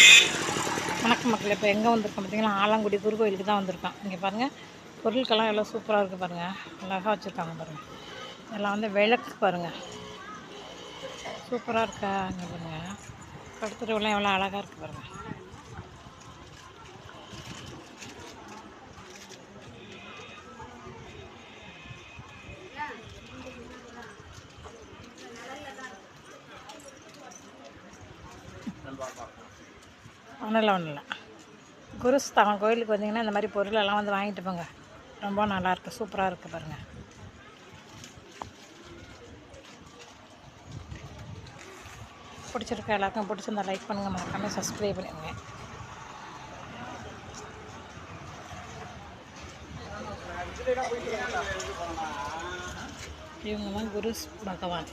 வணக்கம் மக்கள். இப்போ எங்கே வந்திருக்கோம் பார்த்தீங்கன்னா, ஆலங்குடி குரு கோயிலுக்கு தான் வந்திருக்கோம். இங்கே பாருங்கள், பொருட்கள்லாம் எல்லாம் சூப்பராக இருக்குது பாருங்கள். அழகாக வச்சுருக்காங்க பாருங்கள். இதெல்லாம் வந்து விளக்கு பாருங்கள், சூப்பராக இருக்கா. இங்கே பாருங்கள், படுத்துறவெல்லாம் எவ்வளோ அழகாக இருக்குது பாருங்கள். ஒன்றும் இல்லை. குருஸ்தானம் கோயிலுக்கு வந்தீங்கன்னா இந்த மாதிரி பொருளெல்லாம் வந்து வாங்கிட்டு போங்க. ரொம்ப நல்லாயிருக்கு, சூப்பராக இருக்குது பாருங்கள். பிடிச்சிருக்க எல்லாருக்கும் பிடிச்சிருந்தா லைக் பண்ணுங்கள், மறக்காமல் சப்ஸ்கிரைப் பண்ணுங்க. இவங்க தான் குரு பகவான்.